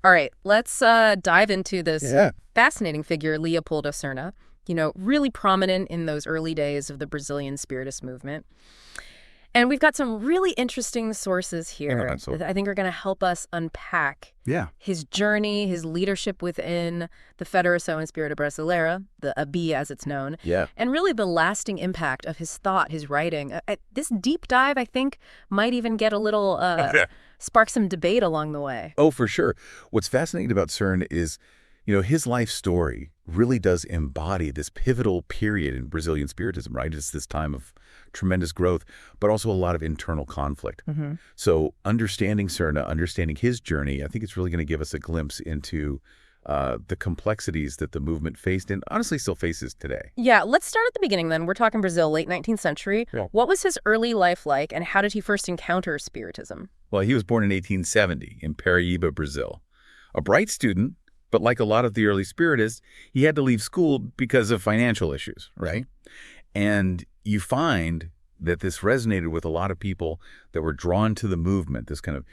All right, let's dive into this fascinating figure, Leopoldo Cirne. Really prominent in those early days of the Brazilian Spiritist movement. And we've got some really interesting sources here that I think are going to help us unpack his journey, his leadership within the Federação Espírita Brasileira, the AB as it's known, and really the lasting impact of his thought, his writing. This deep dive, I think, might even get a little, spark some debate along the way. Oh, for sure. What's fascinating about Cirne is, his life story really does embody this pivotal period in Brazilian Spiritism, right? It's this time of tremendous growth, but also a lot of internal conflict. So understanding Cirne, understanding his journey, I think it's really going to give us a glimpse into the complexities that the movement faced and honestly still faces today. Yeah, let's start at the beginning then. We're talking Brazil, late 19th century. What was his early life like, and how did he first encounter Spiritism? Well, he was born in 1870 in Paraíba, Brazil. A bright student, but like a lot of the early Spiritists, he had to leave school because of financial issues, right? And you find that this resonated with a lot of people that were drawn to the movement, this kind of,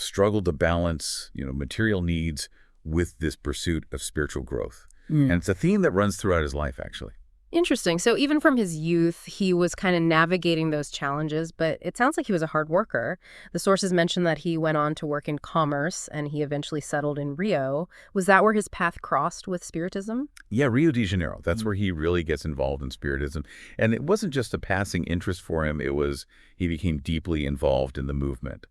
struggle to balance, material needs with this pursuit of spiritual growth. And it's a theme that runs throughout his life, actually. Interesting. So even from his youth, he was kind of navigating those challenges, but it sounds like he was a hard worker. The sources mention that he went on to work in commerce and he eventually settled in Rio. Was that where his path crossed with Spiritism? Yeah, Rio de Janeiro. That's where he really gets involved in Spiritism. And it wasn't just a passing interest for him. He became deeply involved in the movement,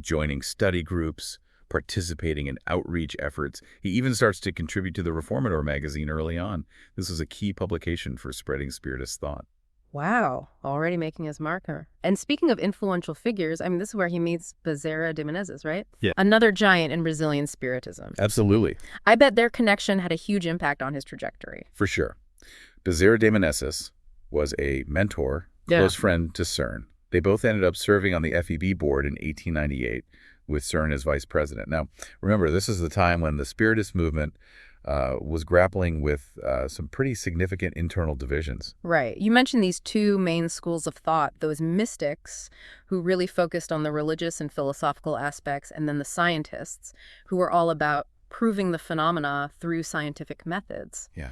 joining study groups, participating in outreach efforts. He even starts to contribute to the Reformador magazine early on. This was a key publication for spreading Spiritist thought. Wow, already making his marker. And speaking of influential figures, this is where he meets Bezerra de Menezes, right? Yeah. Another giant in Brazilian Spiritism. Absolutely. I bet their connection had a huge impact on his trajectory. For sure. Bezerra de Menezes was a mentor, close friend to Cirne. They both ended up serving on the FEB board in 1898. With Cirne as vice president. Now, remember, this is the time when the Spiritist movement was grappling with some pretty significant internal divisions. Right. You mentioned these two main schools of thought, those mystics who really focused on the religious and philosophical aspects, and then the scientists who were all about proving the phenomena through scientific methods. Yeah.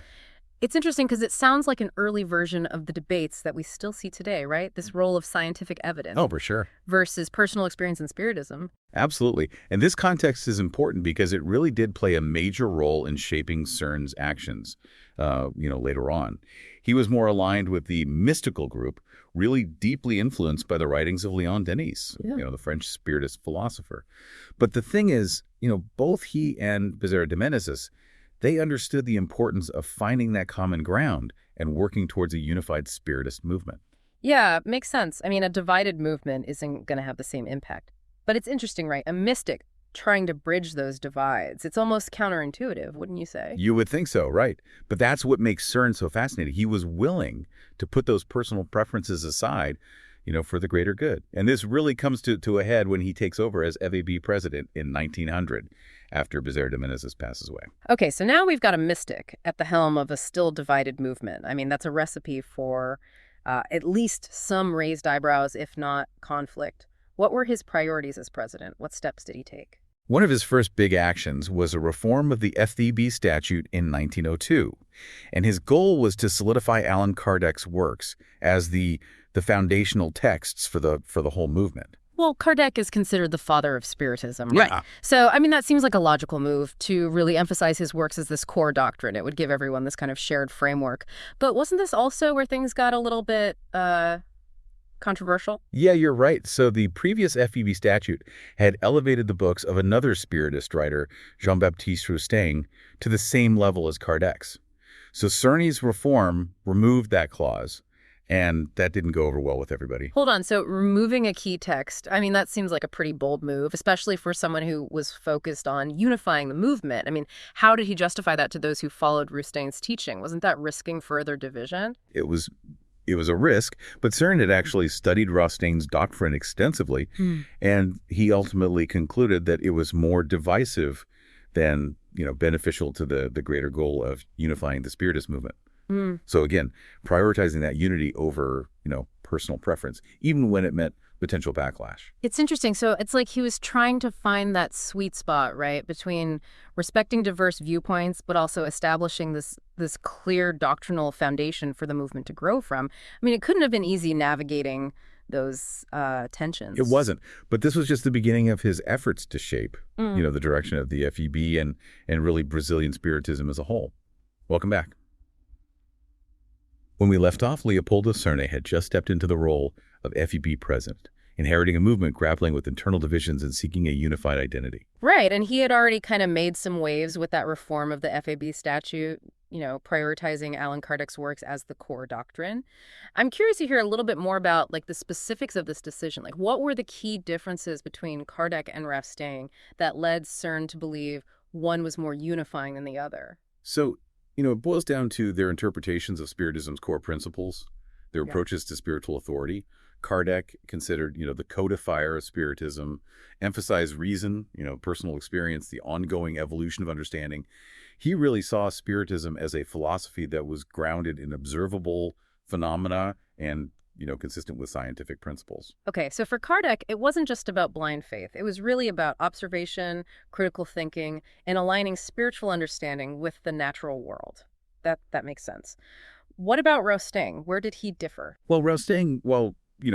It's interesting because it sounds like an early version of the debates that we still see today, right? This role of scientific evidence. Oh, for sure. Versus personal experience and Spiritism. Absolutely. And this context is important because it really did play a major role in shaping Cirne's actions, later on. He was more aligned with the mystical group, really deeply influenced by the writings of Leon Denis, the French Spiritist philosopher. But the thing is, both he and Bezerra de Menezes, they understood the importance of finding that common ground and working towards a unified Spiritist movement. Yeah, makes sense. A divided movement isn't going to have the same impact. But it's interesting, right? A mystic trying to bridge those divides. It's almost counterintuitive, wouldn't you say? You would think so, right? But that's what makes Cirne so fascinating. He was willing to put those personal preferences aside, for the greater good. And this really comes to a head when he takes over as FAB president in 1900. After Bezerra de Menezes passes away. Okay, so now we've got a mystic at the helm of a still divided movement. That's a recipe for at least some raised eyebrows, if not conflict. What were his priorities as president? What steps did he take? One of his first big actions was a reform of the FEB statute in 1902. And his goal was to solidify Allan Kardec's works as the foundational texts for the whole movement. Well, Kardec is considered the father of Spiritism, right? Yeah. So, that seems like a logical move to really emphasize his works as this core doctrine. It would give everyone this kind of shared framework. But wasn't this also where things got a little bit controversial? Yeah, you're right. So the previous FEB statute had elevated the books of another Spiritist writer, Jean-Baptiste Roustain, to the same level as Kardec's. So Cirne's reform removed that clause. And that didn't go over well with everybody. Hold on. So removing a key text, that seems like a pretty bold move, especially for someone who was focused on unifying the movement. How did he justify that to those who followed Roustain's teaching? Wasn't that risking further division? It was a risk, but Cirne had actually studied Roustain's doctrine extensively, and he ultimately concluded that it was more divisive than, beneficial to the greater goal of unifying the Spiritist movement. So again, prioritizing that unity over, personal preference, even when it meant potential backlash. It's interesting. So it's like he was trying to find that sweet spot, right, between respecting diverse viewpoints, but also establishing this clear doctrinal foundation for the movement to grow from. I mean, it couldn't have been easy navigating those tensions. It wasn't. But this was just the beginning of his efforts to shape, the direction of the FEB and really Brazilian Spiritism as a whole. Welcome back. When we left off, Leopoldo Cirne had just stepped into the role of FEB president, inheriting a movement grappling with internal divisions and seeking a unified identity. Right, and he had already kind of made some waves with that reform of the FAB statute, prioritizing Allan Kardec's works as the core doctrine. I'm curious to hear a little bit more about the specifics of this decision. What were the key differences between Kardec and Rafstang that led Cirne to believe one was more unifying than the other? So, it boils down to their interpretations of Spiritism's core principles, their approaches to spiritual authority. Kardec considered, the codifier of Spiritism, emphasized reason, personal experience, the ongoing evolution of understanding. He really saw Spiritism as a philosophy that was grounded in observable phenomena and, consistent with scientific principles. Okay, so for Kardec, it wasn't just about blind faith. It was really about observation, critical thinking, and aligning spiritual understanding with the natural world. That makes sense. What about Rafstang? Where did he differ? Well, Rafstang,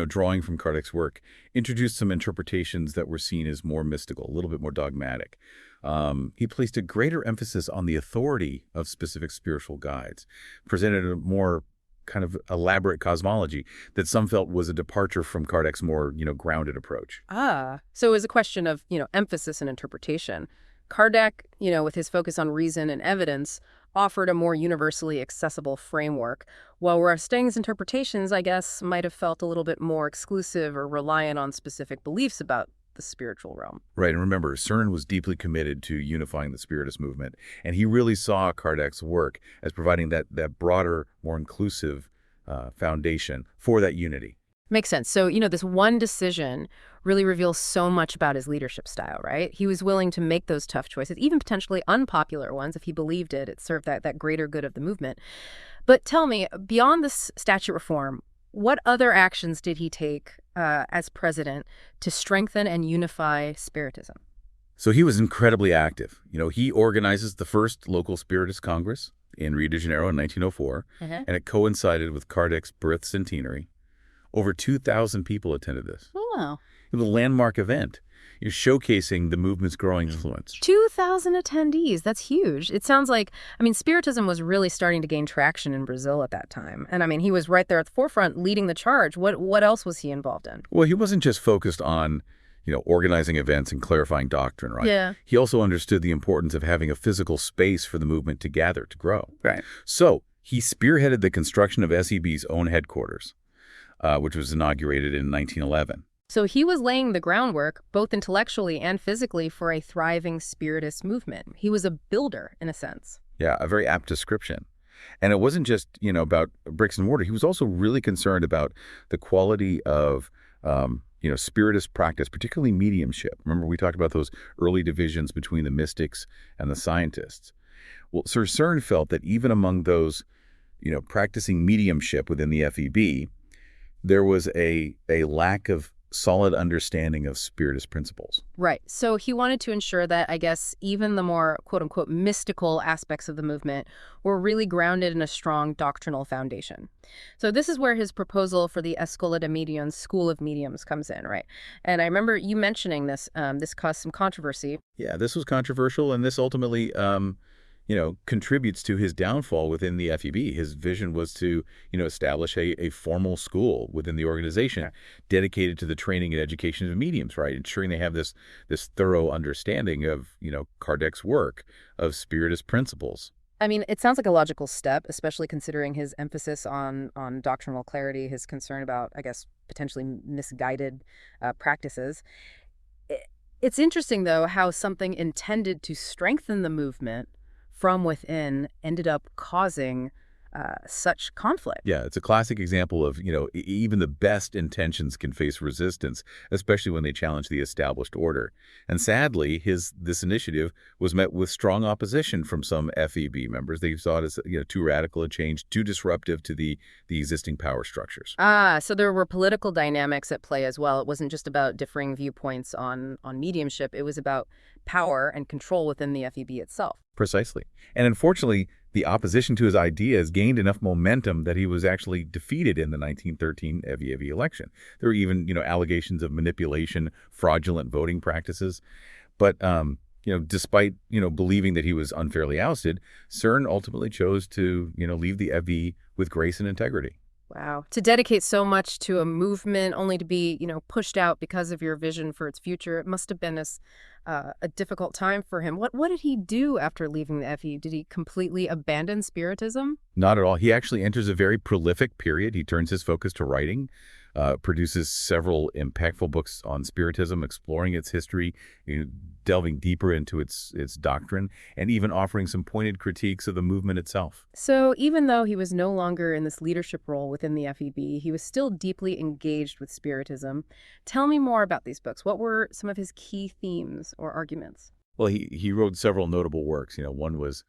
drawing from Kardec's work, introduced some interpretations that were seen as more mystical, a little bit more dogmatic. He placed a greater emphasis on the authority of specific spiritual guides, presented a more kind of elaborate cosmology that some felt was a departure from Kardec's more, grounded approach. So it was a question of, emphasis and interpretation. Kardec, with his focus on reason and evidence, offered a more universally accessible framework, while Rafstang's interpretations, I guess, might have felt a little bit more exclusive or reliant on specific beliefs about the spiritual realm. Right, and remember, Cirne was deeply committed to unifying the Spiritist movement, and he really saw Kardec's work as providing that broader, more inclusive foundation for that unity. Makes sense. So, this one decision really reveals so much about his leadership style, right? He was willing to make those tough choices, even potentially unpopular ones, if he believed it served that greater good of the movement. But tell me, beyond this statute reform, what other actions did he take as president to strengthen and unify Spiritism? So he was incredibly active. He organizes the first local Spiritist Congress in Rio de Janeiro in 1904, and it coincided with Kardec's birth centenary. Over 2,000 people attended this. Wow. It was a landmark event. You're showcasing the movement's growing influence. 2,000 attendees. That's huge. It sounds like, Spiritism was really starting to gain traction in Brazil at that time. And he was right there at the forefront leading the charge. What else was he involved in? Well, he wasn't just focused on, organizing events and clarifying doctrine, right? Yeah. He also understood the importance of having a physical space for the movement to gather, to grow. Right. So he spearheaded the construction of SEB's own headquarters, which was inaugurated in 1911. So he was laying the groundwork, both intellectually and physically, for a thriving Spiritist movement. He was a builder, in a sense. Yeah, a very apt description. And it wasn't just, about bricks and mortar. He was also really concerned about the quality of, Spiritist practice, particularly mediumship. Remember, we talked about those early divisions between the mystics and the scientists. Well, Sir Cirne felt that even among those, practicing mediumship within the FEB, there was a lack of solid understanding of Spiritist principles. Right. So he wanted to ensure that, I guess, even the more quote-unquote mystical aspects of the movement were really grounded in a strong doctrinal foundation. So this is where his proposal for the Escola de Mediums, School of Mediums, comes in, right? And I remember you mentioning this. This caused some controversy. Yeah, this was controversial, and this ultimately contributes to his downfall within the FEB. His vision was to, establish a formal school within the organization dedicated to the training and education of mediums, right? Ensuring they have this thorough understanding of, Kardec's work, of Spiritist principles. It sounds like a logical step, especially considering his emphasis on doctrinal clarity, his concern about, I guess, potentially misguided practices. It's interesting, though, how something intended to strengthen the movement from within ended up causing such conflict. Yeah, it's a classic example of, even the best intentions can face resistance, especially when they challenge the established order. And sadly, this initiative was met with strong opposition from some FEB members. They saw it as, too radical a change, too disruptive to the existing power structures. So there were political dynamics at play as well. It wasn't just about differing viewpoints on mediumship. It was about power and control within the FEB itself. Precisely. And unfortunately, the opposition to his ideas gained enough momentum that he was actually defeated in the 1913 FEB election. There were even, allegations of manipulation, fraudulent voting practices. But, despite, believing that he was unfairly ousted, Cirne ultimately chose to, leave the FEB with grace and integrity. Wow. To dedicate so much to a movement only to be, pushed out because of your vision for its future, it must have been a difficult time for him. What did he do after leaving the FE? Did he completely abandon Spiritism? Not at all. He actually enters a very prolific period. He turns his focus to writing, produces several impactful books on Spiritism, exploring its history, delving deeper into its doctrine, and even offering some pointed critiques of the movement itself. So even though he was no longer in this leadership role within the FEB, he was still deeply engaged with Spiritism. Tell me more about these books. What were some of his key themes or arguments? Well, he wrote several notable works. One was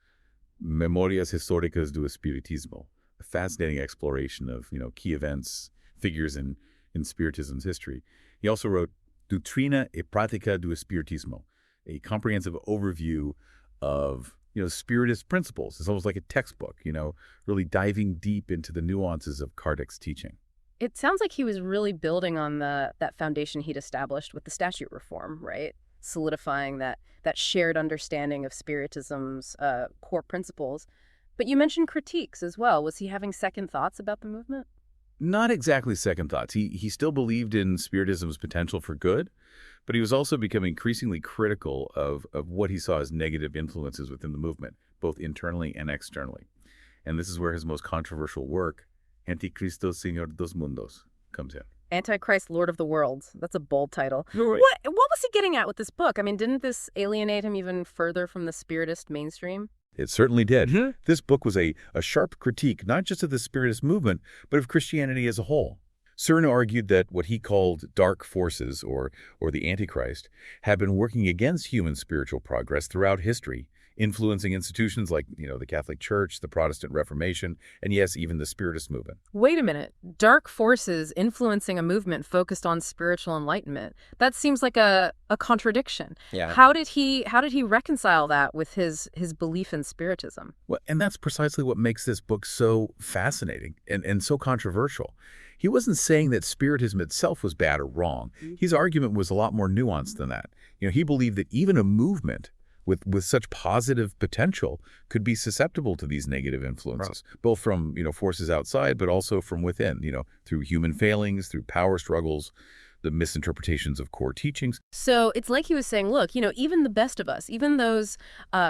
Memorias Históricas do Espiritismo, a fascinating exploration of, key events, figures in Spiritism's history. He also wrote Doutrina e Prática do Espiritismo, a comprehensive overview of, Spiritist principles. It's almost like a textbook, really diving deep into the nuances of Kardec's teaching. It sounds like he was really building on that foundation he'd established with the statute reform, right? Solidifying that shared understanding of Spiritism's core principles. But you mentioned critiques as well. Was he having second thoughts about the movement? Not exactly second thoughts. He still believed in Spiritism's potential for good, but he was also becoming increasingly critical of what he saw as negative influences within the movement, both internally and externally. And this is where his most controversial work, Anticristo Señor dos Mundos, comes in. Antichrist, Lord of the Worlds. That's a bold title. Right. What was he getting at with this book? I mean, didn't this alienate him even further from the Spiritist mainstream? It certainly did. Mm-hmm. This book was a sharp critique, not just of the Spiritist movement, but of Christianity as a whole. Cirne argued that what he called dark forces, or the Antichrist, had been working against human spiritual progress throughout history, influencing institutions like, the Catholic Church, the Protestant Reformation, and yes, even the Spiritist movement. Wait a minute. Dark forces influencing a movement focused on spiritual enlightenment. That seems like a contradiction. Yeah. How did he reconcile that with his belief in Spiritism? Well, and that's precisely what makes this book so fascinating and so controversial. He wasn't saying that Spiritism itself was bad or wrong. His argument was a lot more nuanced than that. He believed that even a movement with such positive potential could be susceptible to these negative influences, right, both from, forces outside, but also from within, through human failings, through power struggles, the misinterpretations of core teachings. So it's like he was saying, look, even the best of us, even those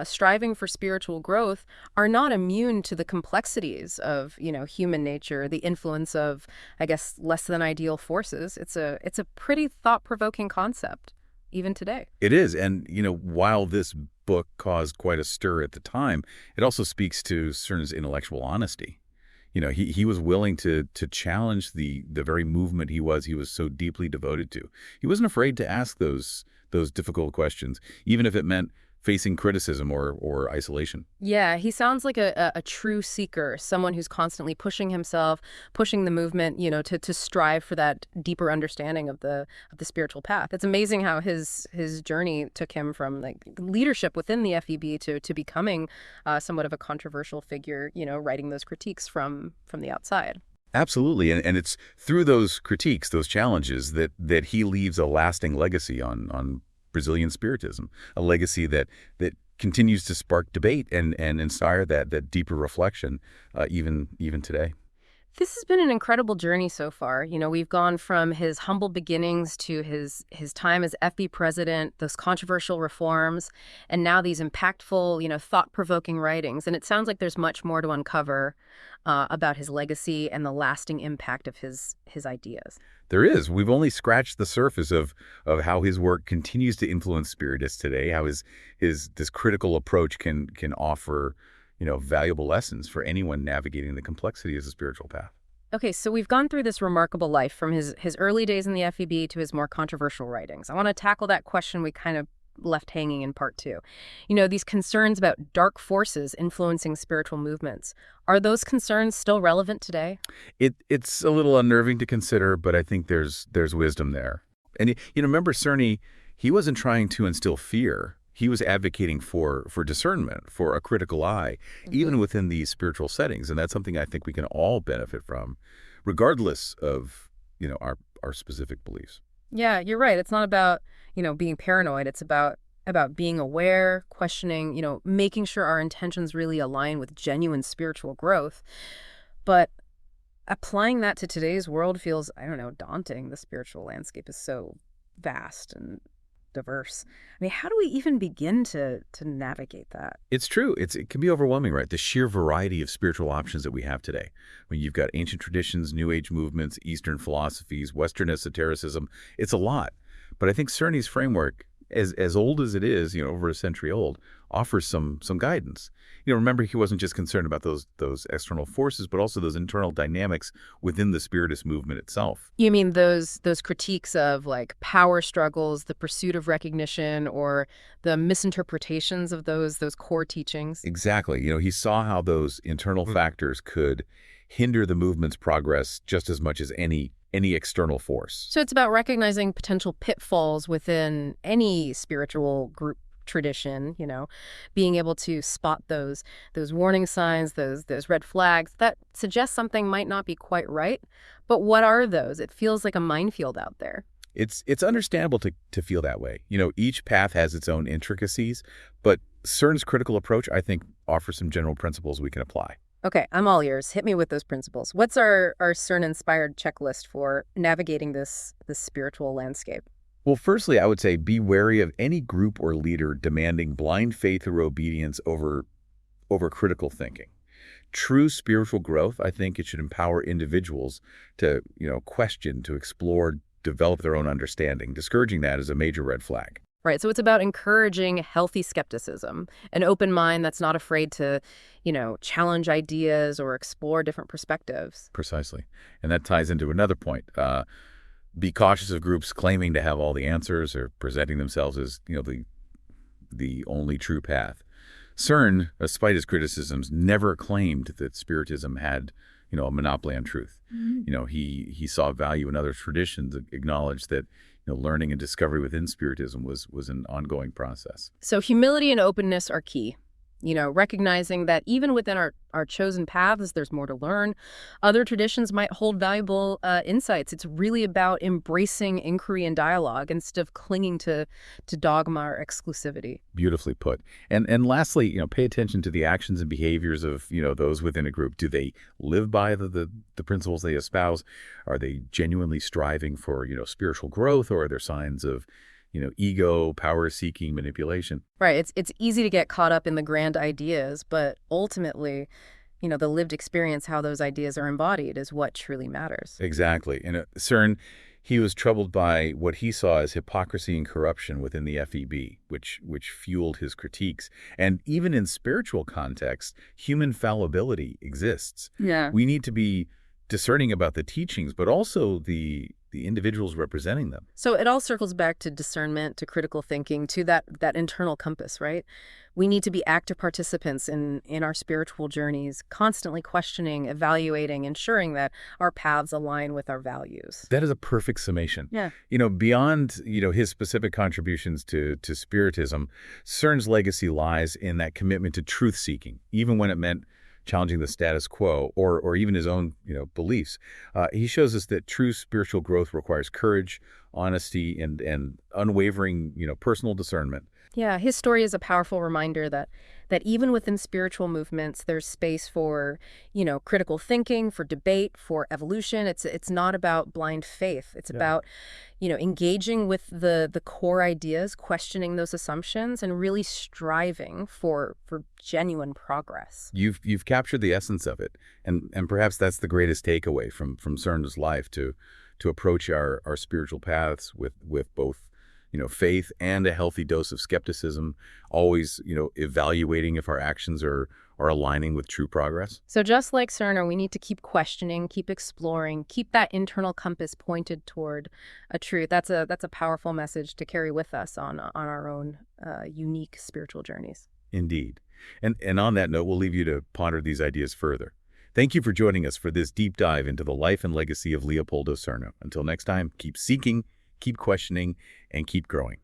striving for spiritual growth are not immune to the complexities of, human nature, the influence of, I guess, less than ideal forces. It's a pretty thought-provoking concept, even today. It is. And, while this book caused quite a stir at the time, it also speaks to Cirne's intellectual honesty. He was willing to challenge the very movement he was so deeply devoted to. He wasn't afraid to ask those difficult questions, even if it meant facing criticism or isolation. Yeah, he sounds like a true seeker, someone who's constantly pushing himself, pushing the movement, to strive for that deeper understanding of the spiritual path. It's amazing how his journey took him from leadership within the FEB to becoming somewhat of a controversial figure, writing those critiques from the outside. Absolutely, and it's through those critiques, those challenges, that he leaves a lasting legacy on Brazilian Spiritism, a legacy that continues to spark debate and inspire that deeper reflection even today. This has been an incredible journey so far. We've gone from his humble beginnings to his time as FB president, those controversial reforms, and now these impactful, thought-provoking writings. And it sounds like there's much more to uncover about his legacy and the lasting impact of his ideas. There is. We've only scratched the surface of how his work continues to influence Spiritists today, how this critical approach can offer, valuable lessons for anyone navigating the complexity of the spiritual path. Okay, so we've gone through this remarkable life from his early days in the FEB to his more controversial writings. I want to tackle that question we kind of left hanging in part two. These concerns about dark forces influencing spiritual movements. Are those concerns still relevant today? It's a little unnerving to consider, but I think there's wisdom there. And remember Cirne, he wasn't trying to instill fear. He was advocating for discernment, for a critical eye, even within these spiritual settings. And that's something I think we can all benefit from, regardless of, our specific beliefs. Yeah, you're right. It's not about, being paranoid. It's about being aware, questioning, making sure our intentions really align with genuine spiritual growth. But applying that to today's world feels, I don't know, daunting. The spiritual landscape is so vast and diverse. I mean, how do we even begin to navigate that? It's true. It can be overwhelming, right? The sheer variety of spiritual options that we have today. When you've got ancient traditions, New Age movements, Eastern philosophies, Western esotericism, it's a lot. But I think Cerne's framework, as old as it is, over a century old, offers some guidance. Remember, he wasn't just concerned about those external forces, but also those internal dynamics within the Spiritist movement itself. You mean those critiques of like power struggles, the pursuit of recognition, or the misinterpretations of those core teachings? Exactly. He saw how those internal factors could hinder the movement's progress just as much as any external force. So it's about recognizing potential pitfalls within any spiritual group tradition, being able to spot those warning signs, those red flags that suggest something might not be quite right. But what are those? It feels like a minefield out there. It's understandable to feel that way. Each path has its own intricacies, but Cerne's critical approach, I think, offers some general principles we can apply. Okay, I'm all ears. Hit me with those principles. What's our Cirne-inspired checklist for navigating this spiritual landscape? Well, firstly, I would say be wary of any group or leader demanding blind faith or obedience over critical thinking. True spiritual growth, I think it should empower individuals to, question, to explore, develop their own understanding. Discouraging that is a major red flag. Right. So it's about encouraging healthy skepticism, an open mind that's not afraid to, challenge ideas or explore different perspectives. Precisely. And that ties into another point. Be cautious of groups claiming to have all the answers or presenting themselves as, the only true path. Cirne, despite his criticisms, never claimed that Spiritism had, a monopoly on truth. Mm-hmm. He saw value in other traditions, acknowledged that learning and discovery within Spiritism was an ongoing process. So humility and openness are key. Recognizing that even within our chosen paths, there's more to learn. Other traditions might hold valuable insights. It's really about embracing inquiry and dialogue instead of clinging to dogma or exclusivity. Beautifully put. And lastly, pay attention to the actions and behaviors of, those within a group. Do they live by the principles they espouse? Are they genuinely striving for, spiritual growth, or are there signs of ego, power-seeking, manipulation? Right. It's easy to get caught up in the grand ideas, but ultimately, the lived experience, how those ideas are embodied, is what truly matters. Exactly. And Cirne, he was troubled by what he saw as hypocrisy and corruption within the FEB, which fueled his critiques. And even in spiritual context, human fallibility exists. Yeah. We need to be discerning about the teachings, but also the individuals representing them. So it all circles back to discernment, to critical thinking, to that internal compass, right? We need to be active participants in our spiritual journeys, constantly questioning, evaluating, ensuring that our paths align with our values. That is a perfect summation. Yeah. Beyond, his specific contributions to Spiritism, Cerne's legacy lies in that commitment to truth-seeking, even when it meant challenging the status quo or even his own, beliefs. He shows us that true spiritual growth requires courage, honesty, and unwavering, personal discernment. Yeah, his story is a powerful reminder that even within spiritual movements, there's space for, critical thinking, for debate, for evolution. It's not about blind faith. It's about, engaging with the core ideas, questioning those assumptions, and really striving for genuine progress. You've captured the essence of it, and perhaps that's the greatest takeaway from Cerne's life, to approach our spiritual paths with both faith and a healthy dose of skepticism, always, evaluating if our actions are aligning with true progress. So just like Cirne, we need to keep questioning, keep exploring, keep that internal compass pointed toward a truth. That's a powerful message to carry with us on our own unique spiritual journeys. Indeed. And on that note, we'll leave you to ponder these ideas further. Thank you for joining us for this deep dive into the life and legacy of Leopoldo Cirne. Until next time, keep seeking, keep questioning, and keep growing.